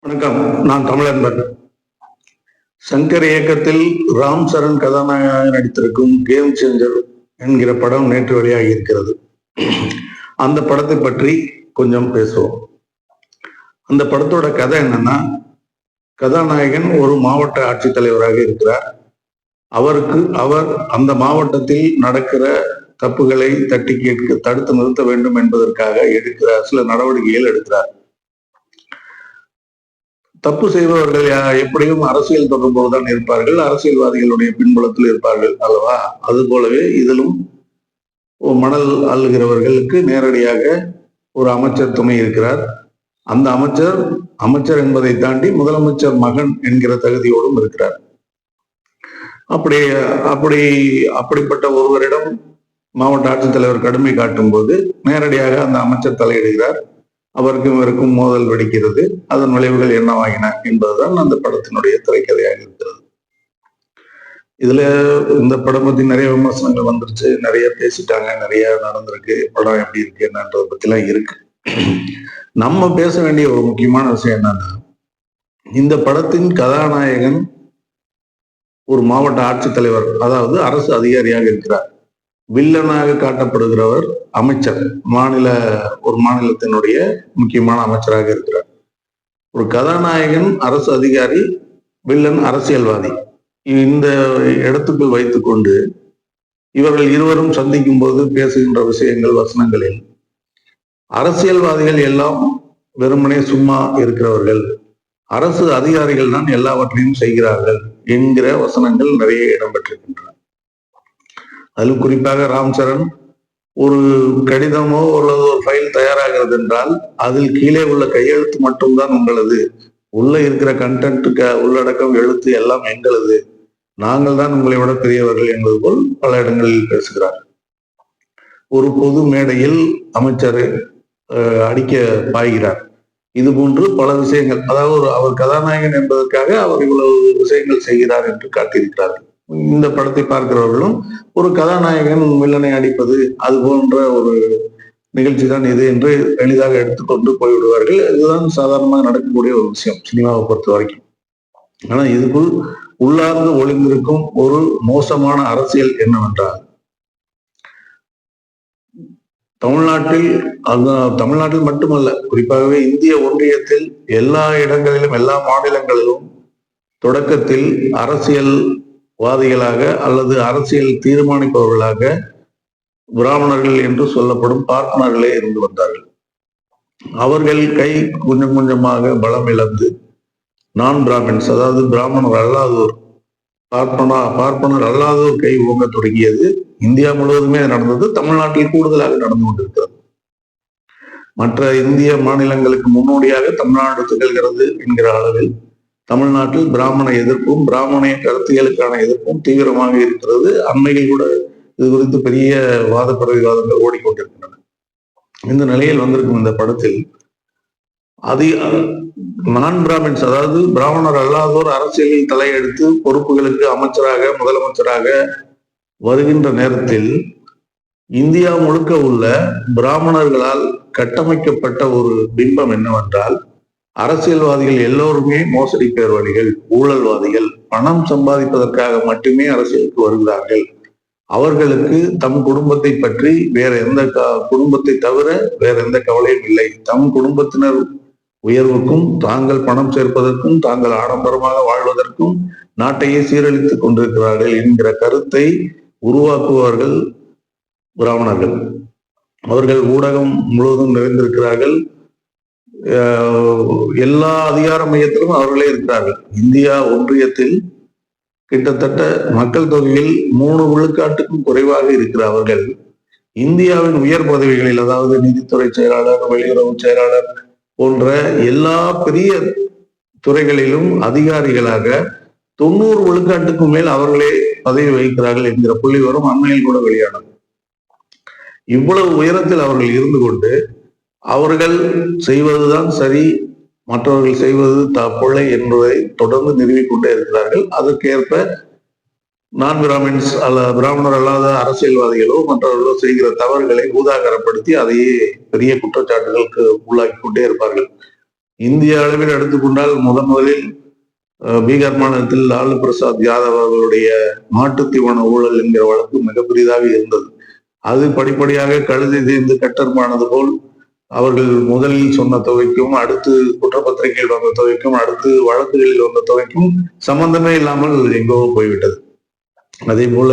வணக்கம். நான் தமிழன்பன். சங்கர் இயக்கத்தில் ராம் சரண் கதாநாயகனாக நடித்திருக்கும் கேம் சேஞ்சர் என்கிற படம் நேற்று வெளியாகி இருக்கிறது. அந்த படத்தை பற்றி கொஞ்சம் பேசுவோம். அந்த படத்தோட கதை என்னன்னா, கதாநாயகன் ஒரு மாவட்ட ஆட்சித்தலைவராக இருக்கிறார். அவர் அந்த மாவட்டத்தில் நடக்கிற தப்புகளை தட்டி கேட்க தடுத்து நிறுத்த வேண்டும் என்பதற்காக எடுக்கிற சில நடவடிக்கைகள் எடுக்கிறார். தப்பு செய்பவர்கள் எப்படியும் அரசியல் தொடர்போடுதான் இருப்பார்கள், அரசியல்வாதிகளுடைய பின்புலத்தில் இருப்பார்கள் அல்லவா? அது போலவே இதிலும் மணல் அள்ளுகிறவர்களுக்கு நேரடியாக ஒரு அமைச்சர் துணை இருக்கிறார். அந்த அமைச்சர் என்பதை தாண்டி முதலமைச்சர் மகன் என்கிற தகுதியோடும் இருக்கிறார். அப்படிப்பட்ட ஒருவரிடம் மாவட்ட ஆட்சித்தலைவர் கடுமை காட்டும் போது நேரடியாக அந்த அமைச்சர் தலையிடுகிறார். அவருக்கும் இவருக்கும் மோதல் வெடிக்கிறது. அதன் விளைவுகள் என்னவாகின என்பதுதான் அந்த படத்தினுடைய திரைக்கதையாக இருக்கிறது. இதுல இந்த படம் பத்தி நிறைய விமர்சனங்கள் வந்துருச்சு, நிறைய பேசிட்டாங்க, நிறைய நடந்திருக்கு. படம் எப்படி இருக்கு என்னன்றதை பத்தி எல்லாம் இருக்கு. நம்ம பேச வேண்டிய ஒரு முக்கியமான விஷயம் என்னன்னா, இந்த படத்தின் கதாநாயகன் ஒரு மாவட்ட ஆட்சித்தலைவர், அதாவது அரசு அதிகாரியாக இருக்கிறார். வில்லனாக காட்டப்படுகிறவர் அமைச்சர், ஒரு மாநிலத்தினுடைய முக்கியமான அமைச்சராக இருக்கிறார். ஒரு கதாநாயகன் அரசு அதிகாரி, வில்லன் அரசியல்வாதி. இந்த இடத்துக்குள் வைத்துக்கொண்டு இவர்கள் இருவரும் சந்திக்கும் போது பேசுகின்ற விஷயங்கள், வசனங்களில் அரசியல்வாதிகள் எல்லாம் வெறுமனே சும்மா இருக்கிறவர்கள், அரசு அதிகாரிகள் தான் எல்லாவற்றையும் செய்கிறார்கள் என்கிற வசனங்கள் நிறைய இடம்பெற்றிருக்கின்றன. அதில் குறிப்பாக ராம் சரண் ஒரு கடிதமோ அல்லது ஒரு ஃபைல் தயாராகிறது என்றால் அதில் கீழே உள்ள கையெழுத்து மட்டும்தான் உங்களது, உள்ள இருக்கிற கண்டென்ட், உள்ளடக்கம், எழுத்து எல்லாம் எங்களது, நாங்கள் தான் உங்களை விட பெரியவர்கள் என்பது போல் பல இடங்களில் பேசுகிறார். ஒரு பொது மேடையில் அமைச்சர் அடிக்க பாய்கிறார். இது போன்று பல விஷயங்கள், அதாவது அவர் கதாநாயகன் என்பதற்காக அவர் இவ்வளவு விஷயங்கள் செய்கிறார் என்று காட்டியிருக்கிறார்கள். இந்த படத்தை பார்க்கிறவர்களும் ஒரு கதாநாயகன் வில்லனை அடிப்பது அது போன்ற ஒரு நிகழ்ச்சி தான் இது என்று எளிதாக எடுத்துக்கொண்டு போய்விடுவார்கள். இதுதான் சாதாரணமாக நடக்கக்கூடிய ஒரு விஷயம் சினிமாவை பொறுத்த வரைக்கும். ஆனா இதுக்குள் உள்ளார்ந்து ஒளிந்திருக்கும் ஒரு மோசமான அரசியல் என்னவென்றால், தமிழ்நாட்டில் மட்டுமல்ல, குறிப்பாகவே இந்திய ஒன்றியத்தில் எல்லா இடங்களிலும், எல்லா மாநிலங்களிலும் தொடக்கத்தில் அரசியல்வாதிகளாக அல்லது அரசியல் தீர்மானிப்பவர்களாக பிராமணர்கள் என்று சொல்லப்படும் பார்ப்பனர்களே இருந்து வந்தார்கள். அவர்கள் கை கொஞ்சம் கொஞ்சமாக பலம் இழந்து நான் பிராமின்ஸ், அதாவது பிராமணர் அல்லாதோர், பார்ப்பனர் அல்லாதோர் கை ஓங்க தொடங்கியது. இந்தியா முழுவதுமே நடந்தது. தமிழ்நாட்டில் கூடுதலாக நடந்து கொண்டிருக்கிறது. மற்ற இந்திய மாநிலங்களுக்கு முன்னோடியாக தமிழ்நாடு திகழ்கிறது என்கிற அளவில் தமிழ்நாட்டில் பிராமண எதிர்ப்பும் பிராமணிய கருத்துகளுக்கான எதிர்ப்பும் தீவிரமாக இருக்கிறது. அண்மையில் கூட இது குறித்து பெரிய வாத பிரதிவாதங்கள் ஓடிக்கொண்டிருக்கின்றன. இந்த நிலையில் வந்திருக்கும் இந்த படத்தில் நான் பிராமின்ஸ், அதாவது பிராமணர் அல்லாதோர் அரசியலில் தலையெடுத்து பொறுப்புகளுக்கு அமைச்சராக, முதலமைச்சராக வருகின்ற நேரத்தில் இந்தியா முழுக்க உள்ள பிராமணர்களால் கட்டமைக்கப்பட்ட ஒரு பிம்பம் என்னவென்றால், அரசியல்வாதிகள் எல்லோருமே மோசடி பேர்வழிகள், ஊழல்வாதிகள், பணம் சம்பாதிப்பதற்காக மட்டுமே அரசியலுக்கு வருகிறார்கள். அவர்களுக்கு தம் குடும்பத்தை பற்றி குடும்பத்தை தவிர வேற எந்த கவலையும் இல்லை. தம் குடும்பத்தினர் உயர்வுக்கும், தாங்கள் பணம் சேர்ப்பதற்கும், தாங்கள் ஆடம்பரமாக வாழ்வதற்கும் நாட்டையே சீரழித்துக் கொண்டிருக்கிறார்கள் என்கிற கருத்தை உருவாக்குபவர்கள் பிராமணர்கள். அவர்கள் ஊடகம் முழுவதும் நிறைந்திருக்கிறார்கள். எல்லா அதிகார மையத்திலும் அவர்களே இருக்கிறார்கள். இந்தியா ஒன்றியத்தில் கிட்டத்தட்ட மக்கள் தொகையில் 3 விழுக்காட்டுக்கும் குறைவாக இருக்கிற அவர்கள் இந்தியாவின் உயர் பதவிகளில், அதாவது நிதித்துறை செயலாளர், வெளியுறவு செயலாளர் போன்ற எல்லா பெரிய துறைகளிலும் அதிகாரிகளாக 90 விழுக்காட்டுக்கும் மேல் அவர்களே பதவி வகிக்கிறார்கள் என்கிற புள்ளி வரும் அண்மையில் கூட வெளியானது. இவ்வளவு உயரத்தில் அவர்கள் இருந்து கொண்டு அவர்கள் செய்வதுதான் சரி, மற்றவர்கள் செய்வது தப்பில்லை என்பதை தொடர்ந்து நிறுவிக்கொண்டே இருக்கிறார்கள். அதற்கேற்ப நான் பிராமின்ஸ் பிராமணர் அல்லாத அரசியல்வாதிகளோ மற்றவர்களோ செய்கிற தவறுகளை ஊதாகரப்படுத்தி அதையே பெரிய குற்றச்சாட்டுகளுக்கு உள்ளாக்கி கொண்டே இருப்பார்கள். இந்திய அளவில் எடுத்துக்கொண்டால் முதலில் பீகார் மாநிலத்தில் லாலு பிரசாத் யாதவ் அவர்களுடைய மாட்டு தீவன ஊழல் என்கிற வழக்கு மிக பெரிதாக இருந்தது. அது படிப்படியாக கழுதை தேர்ந்து கட்டர்மானது போல் அவர்கள் முதலில் சொன்ன தொகைக்கும், அடுத்து குற்றப்பத்திரிகையில் வந்த தொகைக்கும், அடுத்து வழக்குகளில் வந்த தொகைக்கும் சம்பந்தமே இல்லாமல் எங்கோ போய்விட்டது. அதே போல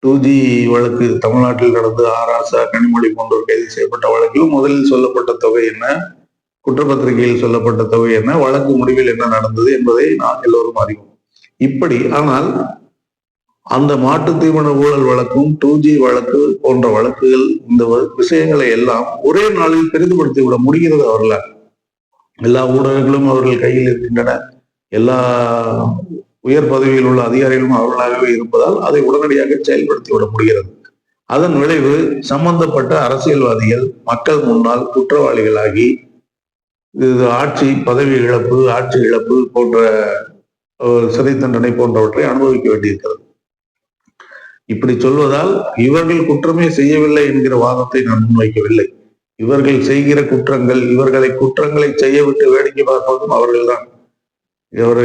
2G வழக்கு தமிழ்நாட்டில் நடந்து ஆராசா, கனிமொழி போன்றோர் கைது செய்யப்பட்ட வழக்கில் முதலில் சொல்லப்பட்ட தொகை என்ன, குற்றப்பத்திரிகையில் சொல்லப்பட்ட தொகை என்ன, வழக்கு முடிவில் என்ன நடந்தது என்பதை நாம் எல்லோரும் அறிவோம். இப்படி ஆனால் அந்த மாட்டு தீவன ஊழல் வழக்கும் 2G வழக்கு போன்ற வழக்குகள், இந்த விஷயங்களை எல்லாம் ஒரே நாளில் பெரிதுபடுத்தி விட முடிகிறது அவர்களால். எல்லா ஊடகங்களும் அவர்கள் கையில் இருக்கின்றன, எல்லா உயர் பதவியில் உள்ள அதிகாரிகளும் அவர்களாகவே இருப்பதால் அதை உடனடியாக செயல்படுத்தி விட முடிகிறது. அதன் விளைவு சம்பந்தப்பட்ட அரசியல்வாதிகள் மக்கள் முன்னால் குற்றவாளிகளாகி ஆட்சி பதவி இழப்பு, ஆட்சி இழப்பு போன்ற சிறை தண்டனை போன்றவற்றை அனுபவிக்க வேண்டியிருக்கிறது. இப்படி சொல்வதால் இவர்கள் குற்றமே செய்யவில்லை என்கிற வாதத்தை நான் முன்வைக்கவில்லை. இவர்கள் செய்கிற குற்றங்கள், இவர்களை குற்றங்களை செய்ய விட்டு வேடிக்கை பார்ப்பதும் அவர்கள்தான். இவர்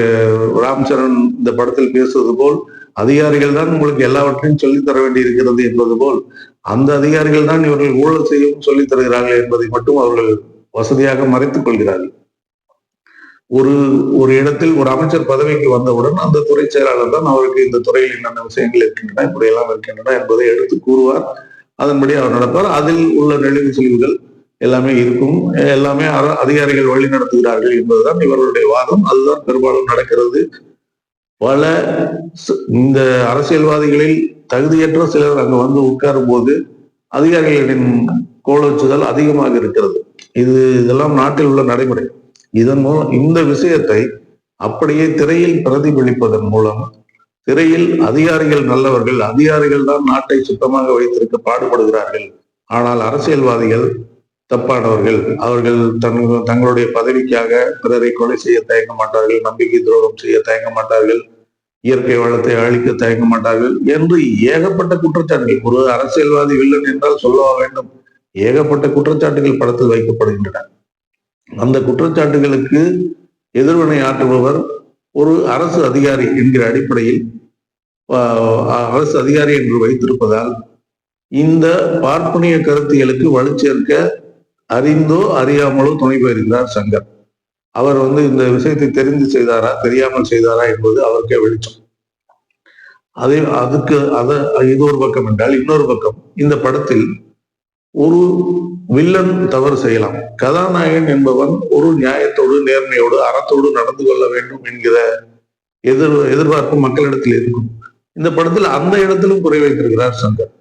ராம் சரண் இந்த படத்தில் பேசுவது போல், அதிகாரிகள் தான் உங்களுக்கு எல்லாவற்றையும் சொல்லித் தர வேண்டி இருக்கிறது என்பது போல், அந்த அதிகாரிகள் தான் இவர்கள் ஊழல் செய்யவும் சொல்லித் தருகிறார்கள் என்பதை மட்டும் அவர்கள் வசதியாக மறைத்துக் கொள்கிறார்கள். ஒரு இடத்தில் ஒரு அமைச்சர் பதவிக்கு வந்தவுடன் அந்த துறை செயலாளர் தான் அவருக்கு இந்த துறையில் என்னென்ன விஷயங்கள் இருக்கின்றன, இப்படியெல்லாம் இருக்கின்றன என்பதை எடுத்து கூறுவார். அதன்படி அவர் நடப்பார். அதில் உள்ள நெளிவு சுழிவுகள் எல்லாமே இருக்கும். எல்லாமே அதிகாரிகள் வழி நடத்துகிறார்கள் என்பதுதான் இவர்களுடைய வாதம். அதுதான் பெரும்பாலும் நடக்கிறது. பல இந்த அரசியல்வாதிகளில் தகுதியற்ற சிலர் அங்கு வந்து உட்காரும் போது அதிகாரிகளின் கோலோச்சுதல் அதிகமாக இருக்கிறது. இதெல்லாம் நாட்டில் உள்ள நடைமுறை. இதன் மூலம் இந்த விஷயத்தை அப்படியே திரையில் பிரதிபலிப்பதன் மூலம், திரையில் அதிகாரிகள் நல்லவர்கள், அதிகாரிகள் தான் நாட்டை சுத்தமாக வைத்திருக்க பாடுபடுகிறார்கள், ஆனால் அரசியல்வாதிகள் தப்பானவர்கள், அவர்கள் தங்களுடைய பதவிக்காக பிறரை கொலை செய்ய தயங்க மாட்டார்கள், நம்பிக்கை துரோகம் செய்ய தயங்க மாட்டார்கள், இயற்கை வளத்தை அழிக்க தயங்க மாட்டார்கள் என்று ஏகப்பட்ட குற்றச்சாட்டுகள். ஒரு அரசியல்வாதி வில்லன் என்றால் சொல்லவா வேண்டும்? ஏகப்பட்ட குற்றச்சாட்டுகள் படத்தில் வைக்கப்படுகின்றன. அந்த குற்றச்சாட்டுகளுக்கு எதிர்வினை ஆற்றுபவர் ஒரு அரசு அதிகாரி என்கிற அடிப்படையில் அரசு அதிகாரி என்று வைத்திருப்பதால் இந்த பார்ப்பனிய கருத்தியலுக்கு வலுச்சேர்க்க அறிந்தோ அறியாமலோ துணை போயிருக்கிறார் சங்கர். அவர் இந்த விஷயத்தை தெரிந்து செய்தாரா, தெரியாமல் செய்தாரா என்பது அவருக்கே வெளிச்சம். இது ஒரு பக்கம் என்றால், இன்னொரு பக்கம் இந்த படத்தில் ஒரு வில்லன் தவறு செய்யலாம், கதாநாயகன் என்பவன் ஒரு நியாயத்தோடு, நேர்மையோடு, அறத்தோடு நடந்து கொள்ள வேண்டும் என்கிற எதிர்பார்ப்பு மக்களிடத்தில் இருக்கும். இந்த படத்தில் அந்த இடத்திலும் குறை வைத்திருக்கிறார் சங்கர்.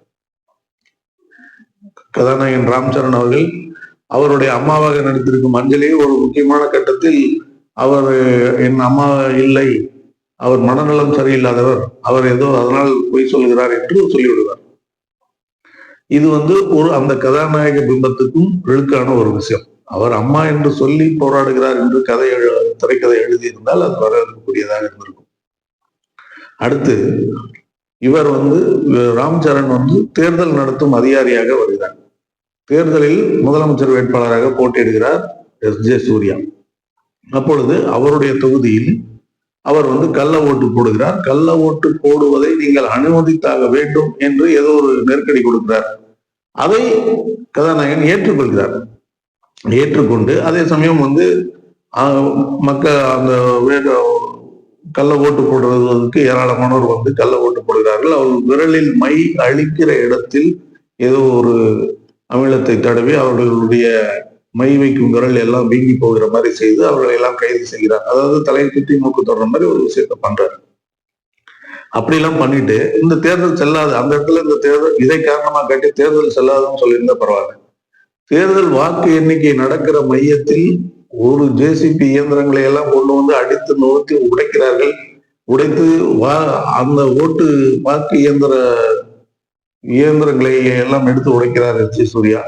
கதாநாயகன் ராம் சரண் அவர்கள் அவருடைய அம்மாவாக நடித்திருக்கும் அஞ்சலி ஒரு முக்கியமான கட்டத்தில் அவர் என் அம்மா இல்லை, அவர் மனநலம் சரியில்லாதவர், அவர் ஏதோ அதனால் பொய் சொல்கிறார் என்று சொல்லிவிடுவார். இது அந்த கதாநாயக பிம்பத்துக்கும் இழுக்கான ஒரு விஷயம். அவர் அம்மா என்று சொல்லி போராடுகிறார் என்று திரைக்கதை எழுதியிருந்தால் அது வரவேற்கக்கூடியதாக இருந்திருக்கும். அடுத்து இவர் ராம் சரண் தேர்தல் நடத்தும் அதிகாரியாக வருகிறார். தேர்தலில் முதலமைச்சர் வேட்பாளராக போட்டியிடுகிறார் S.J. சூர்யா. அப்பொழுது அவருடைய தொகுதியில் அவர் கள்ள ஓட்டு போடுகிறார். கள்ள ஓட்டு போடுவதை நீங்கள் அனுமதித்தாக வேண்டும் என்று ஏதோ ஒரு நெருக்கடி கொடுக்கிறார். அதை கதாநாயகன் ஏற்றுக்கொள்கிறார். ஏற்றுக்கொண்டு அதே சமயம் மக்கள் அந்த கள்ள ஓட்டு போடுவதற்கு ஏராளமானோர் கள்ள ஓட்டு போடுகிறார்கள். அவர் விரலில் மை அழிக்கிற இடத்தில் ஏதோ ஒரு அமிலத்தை தடவி அவர்களுடைய மை வைக்கும் விரல் எல்லாம் வீங்கி போகிற மாதிரி செய்து அவர்களை எல்லாம் கைது செய்கிறார். அதாவது தலையை சுற்றி மூக்கு தொடர மாதிரி ஒரு விஷயத்த பண்றாரு. அப்படியெல்லாம் பண்ணிட்டு இந்த தேர்தல் செல்லாது, அந்த இடத்துல இந்த தேர்தல் இதை காரணமா காட்டி தேர்தல் செல்லாதுன்னு சொல்லியிருந்தா பரவாயில்ல. தேர்தல் வாக்கு எண்ணிக்கை நடக்கிற மையத்தில் ஒரு JCB இயந்திரங்களை எல்லாம் கொண்டு அடித்து நோக்கி உடைக்கிறார்கள். உடைத்து அந்த ஓட்டு வாக்கு இயந்திரங்களை எல்லாம் எடுத்து உடைக்கிறார் S.J. சூர்யா.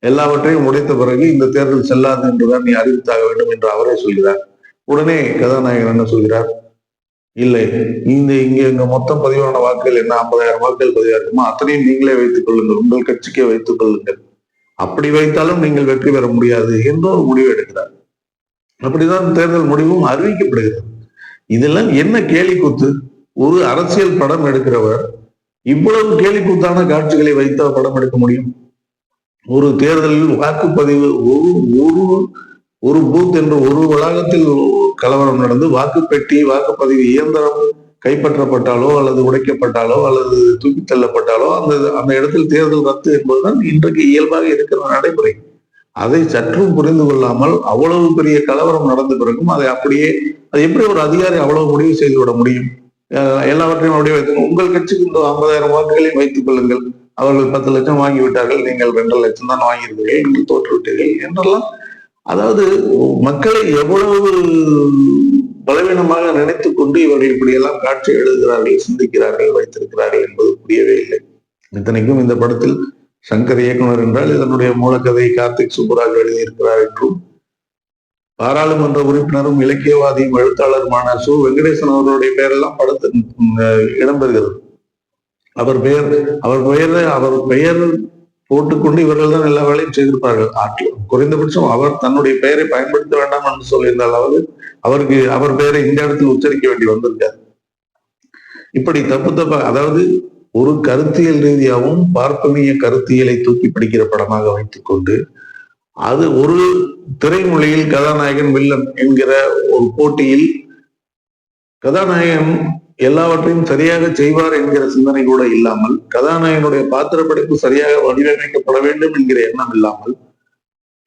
எல்லாவற்றையும் உடைத்த பிறகு இந்த தேர்தல் செல்லாது என்றுதான் நீ அறிவித்தாக வேண்டும் என்று அவரே சொல்கிறார். உடனே கதாநாயகன் என்ன சொல்கிறார், இல்லை, இங்க மொத்தம் பதிவான வாக்குகள் என்ன 50,000 வாக்குகள் பதிவாகுமா, அத்தனையும் நீங்களே வைத்துக் கொள்ளுங்கள், உங்கள் கட்சிக்கே வைத்துக் கொள்ளுங்கள், அப்படி வைத்தாலும் நீங்கள் வெற்றி பெற முடியாது என்று ஒரு முடிவு எடுக்கிறார். அப்படிதான் தேர்தல் முடிவும் அறிவிக்கப்படுகிறது. இதெல்லாம் என்ன கேலி கூத்து? ஒரு அரசியல் படம் எடுக்கிறவர் இவ்வளவு கேலி கூத்தான காட்சிகளை வைத்த படம் எடுக்க முடியும்? ஒரு தேர்தலில் வாக்குப்பதிவு ஒரு ஒரு பூத் என்று ஒரு வளாகத்தில் கலவரம் நடந்து வாக்குப்பெட்டி வாக்குப்பதிவு இயந்திரம் கைப்பற்றப்பட்டாலோ அல்லது உடைக்கப்பட்டாலோ அல்லது தூக்கி தள்ளப்பட்டாலோ அந்த அந்த இடத்தில் தேர்தல் ரத்து என்பதுதான் இன்றைக்கு இயல்பாக இருக்கிற நடைமுறை. அதை சற்றும் புரிந்து கொள்ளாமல் அவ்வளவு பெரிய கலவரம் நடந்த பிறகும் அதை அப்படியே அது எப்படி ஒரு அதிகாரி அவ்வளவு முடிவு செய்து விட முடியும்? எல்லாவற்றையும் அப்படியே வைத்து உங்கள் கட்சிக்கு இந்த 50,000 வாக்குகளையும் வைத்துக் கொள்ளுங்கள், அவர்கள் 10 லட்சம் வாங்கி விட்டார்கள், நீங்கள் 2.5 லட்சம் தான் வாங்கியிருக்கிறீர்கள், நீங்கள் தோற்று விட்டீர்கள் என்றெல்லாம். அதாவது மக்களை எவ்வளவு பலவீனமாக நினைத்துக் கொண்டு இவர்கள் இப்படியெல்லாம் காட்சி எழுதுகிறார்கள், சிந்திக்கிறார்கள், வைத்திருக்கிறார்கள் என்பது புரியவே இல்லை. இத்தனைக்கும் இந்த படத்தில் சங்கர் இயக்குனர் என்றால் இதனுடைய மூலக்கதை கார்த்திக் சுப்புராஜ் எழுதியிருக்கிறார் என்றும் பாராளுமன்ற உறுப்பினரும் இலக்கியவாதியும் எழுத்தாளருமான சு வெங்கடேசன் அவர்களுடைய பெயரெல்லாம் படத்தில் இடம்பெறுகிறது. அவர் பெயர் போட்டுக்கொண்டு இவர்கள் தான் எல்லா வேலையும் செய்திருப்பார்கள். குறைந்தபட்சம் அவர் தன்னுடைய பெயரை பயன்படுத்த வேண்டாம் என்று சொல்லியிருந்தால் அவருக்கு அவர் பெயரை இந்த இடத்தில் உச்சரிக்க வேண்டி வந்திருக்காரு. இப்படி தப்பா அதாவது ஒரு கருத்தியல் ரீதியாகவும் பார்ப்பனிய கருத்தியலை தூக்கி பிடிக்கிற படமாக வைத்துக் கொண்டு அது ஒரு திரைமொழியில் கதாநாயகன் வில்லன் என்கிற ஒரு போட்டியில் கதாநாயகன் எல்லாவற்றையும் சரியாக செய்வார் என்கிற சிந்தனை கூட இல்லாமல், கதாநாயகனுடைய பாத்திர படைப்பு சரியாக வடிவமைக்கப்பட வேண்டும் என்கிற எண்ணம் இல்லாமல்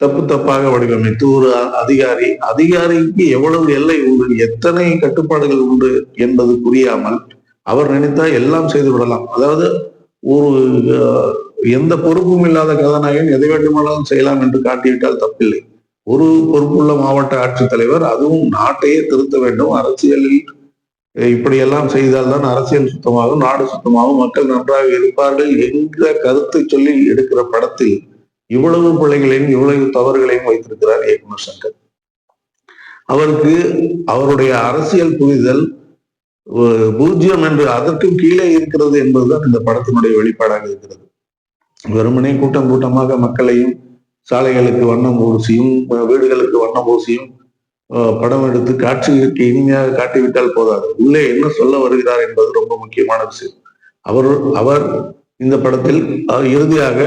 தப்பாக வடிவமைத்து ஒரு அதிகாரிக்கு எவ்வளவு எல்லை உண்டு, எத்தனை கட்டுப்பாடுகள் உண்டு என்பது புரியாமல் அவர் நினைத்தா எல்லாம் செய்து விடலாம். அதாவது ஒரு எந்த பொறுப்பும் இல்லாத கதாநாயகன் எதை வேண்டுமானாலும் செய்யலாம் என்று காட்டிவிட்டால் தப்பில்லை. ஒரு பொறுப்புள்ள மாவட்ட ஆட்சித்தலைவர், அதுவும் நாட்டையே திருத்த வேண்டும், அரசியலில் இப்படியெல்லாம் செய்தால்தான் அரசியல் சுத்தமாகும், நாடு சுத்தமாகும், மக்கள் நன்றாக இருப்பார்கள் என்கிற கருத்தை சொல்லி எடுக்கிற படத்தில் இவ்வளவு பிள்ளைகளையும் இவ்வளவு தவறுகளையும் வைத்திருக்கிறார் இயக்குனர் சங்கர். அவருக்கு அவருடைய அரசியல் புரிதல் பூஜ்ஜியம் என்று அதற்கும் கீழே இருக்கிறது என்பதுதான் இந்த படத்தினுடைய வெளிப்பாடாக இருக்கிறது. வெறுமனே கூட்டம் கூட்டமாக மக்களையும் சாலைகளுக்கு வண்ணம் பூசியும் வீடுகளுக்கு வண்ணம் பூசியும் படம் எடுத்து காட்சிக்கு இனிமையாக காட்டிவிட்டால் போதாது. உள்ளே என்ன சொல்ல வருகிறார் என்பது ரொம்ப முக்கியமான விஷயம். அவர் இந்த படத்தில் இறுதியாக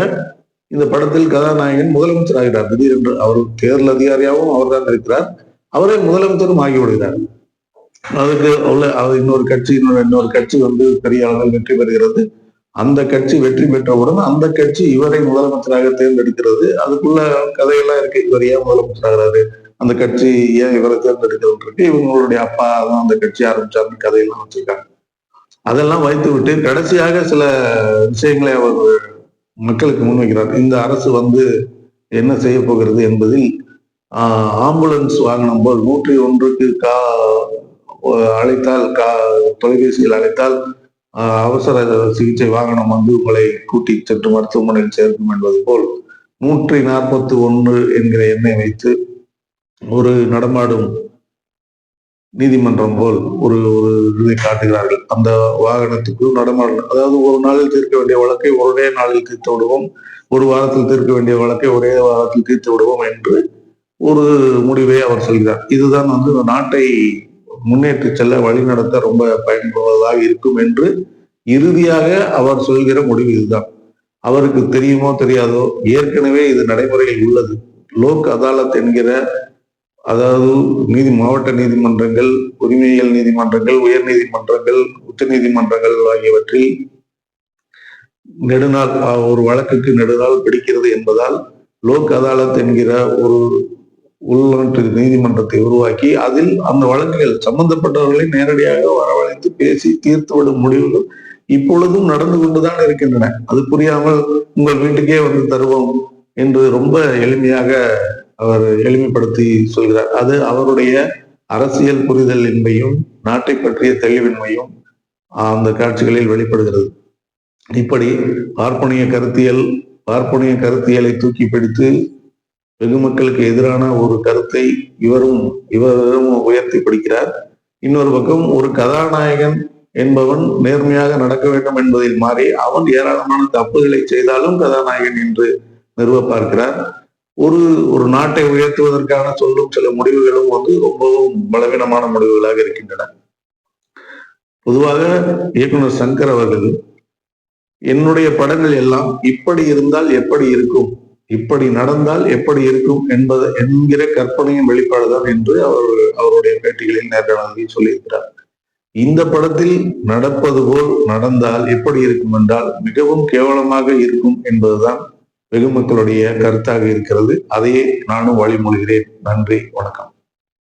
இந்த படத்தில் கதாநாயகன் முதலமைச்சர் ஆகிறார். திடீரென்று அவர் தேர்தல் அதிகாரியாகவும் அவர் தான் இருக்கிறார், அவரே முதலமைச்சரும் ஆகிவிடுகிறார். அதுக்கு இன்னொரு கட்சி பெரிய அளவில் வெற்றி பெறுகிறது. அந்த கட்சி வெற்றி பெற்றவுடன் அந்த கட்சி இவரை முதலமைச்சராக தேர்ந்தெடுக்கிறது. அதுக்குள்ள கதையெல்லாம் இருக்கு. இவர் ஏன் முதலமைச்சராகிறாரு, அந்த கட்சி ஏன் இவரை தேர்ந்தெடுக்கிறது இருக்கு, இவங்களுடைய அப்பா தான் அந்த கட்சி ஆரம்பிச்சாருன்னு கதையெல்லாம் வச்சிருக்காங்க. அதெல்லாம் வைத்து விட்டு கடைசியாக சில விஷயங்களை அவர் மக்களுக்கு முன்வைக்கிறார். இந்த அரசு என்ன செய்ய போகிறது என்பதில் ஆம்புலன்ஸ் வாகனம் போல் 101க்கு அழைத்தால் தொலைபேசியில் அழைத்தால் அவசர சிகிச்சை வாகனம் உங்களை கூட்டி சென்று மருத்துவமனையில் சேர்க்கும் என்பது போல் 141 என்கிற எண்ணை வைத்து ஒரு நடமாடும் நீதிமன்றம் போல் ஒரு இதை காட்டுகிறார்கள். அந்த வாகனத்துக்கு நடமாடும், அதாவது ஒரு நாளில் தீர்க்க வேண்டிய வழக்கை ஒரே நாளில் தீர்த்து விடுவோம், ஒரு வாரத்தில் தீர்க்க வேண்டிய வழக்கை ஒரே வாரத்தில் தீர்த்து விடுவோம் என்று ஒரு முடிவை அவர் சொல்கிறார். இதுதான் நாட்டை முன்னேற்றி செல்ல வழிநடத்த ரொம்ப பயன்படுவதாக இருக்கும் என்று இறுதியாக அவர் சொல்கிற முடிவு இதுதான். அவருக்கு தெரியுமோ தெரியாதோ, ஏற்கனவே இது நடைமுறையில் உள்ளது. லோக் அதாலத் என்கிற, அதாவது மாவட்ட நீதிமன்றங்கள், உரிமையியல் நீதிமன்றங்கள், உயர் நீதிமன்றங்கள், உச்ச நீதிமன்றங்கள் ஆகியவற்றில் நெடுநாள் ஒரு வழக்குக்கு நெடுநாள் பிடிக்கிறது என்பதால் லோக் அதாலத் என்கிற ஒரு உள்நாட்டு நீதிமன்றத்தை உருவாக்கி அதில் அந்த வழக்குகள் சம்பந்தப்பட்டவர்களை நேரடியாக வரவழைத்து பேசி தீர்த்துவிடும் முடிவுகள் இப்பொழுதும் நடந்து கொண்டுதான் இருக்கின்றன. அது புரியாமல் உங்கள் வீட்டுக்கே தருவோம் என்று ரொம்ப எளிமையாக அவர் எளிமைப்படுத்தி சொல்கிறார். அது அவருடைய அரசியல் புரிதலின்மையும் நாட்டை பற்றிய தெளிவின்மையும் அந்த காட்சிகளில் வெளிப்படுகிறது. இப்படி பார்ப்பனிய கருத்தியலை தூக்கி பிடித்து வெகு மக்களுக்கு எதிரான ஒரு கருத்தை இவரும் உயர்த்தி பிடிக்கிறார். இன்னொரு பக்கம் ஒரு கதாநாயகன் என்பவன் நேர்மையாக நடக்க வேண்டும் என்பதில் மாறி அவன் ஏராளமான தப்புகளை செய்தாலும் கதாநாயகன் என்று நிறுவ பார்க்கிறார். ஒரு நாட்டை உயர்த்துவதற்கான சொல்லும் சில முடிவுகளும் ரொம்பவும் பலவீனமான முடிவுகளாக இருக்கின்றன. பொதுவாக இயக்குனர் சங்கர் அவர்கள் என்னுடைய படங்கள் எல்லாம் இப்படி இருந்தால் எப்படி இருக்கும், இப்படி நடந்தால் எப்படி இருக்கும் என்கிற கற்பனையின் வெளிப்பாடுதான் என்று அவருடைய பேட்டிகளில் நேர்காணலில் சொல்லியிருக்கிறார். இந்த படத்தில் நடப்பது போல் நடந்தால் எப்படி இருக்கும் என்றால் மிகவும் கேவலமாக இருக்கும் என்பதுதான் வெகு மக்களுடைய கருத்தாக இருக்கிறது. அதையே நானும் வழிமொழிகிறேன். நன்றி, வணக்கம்.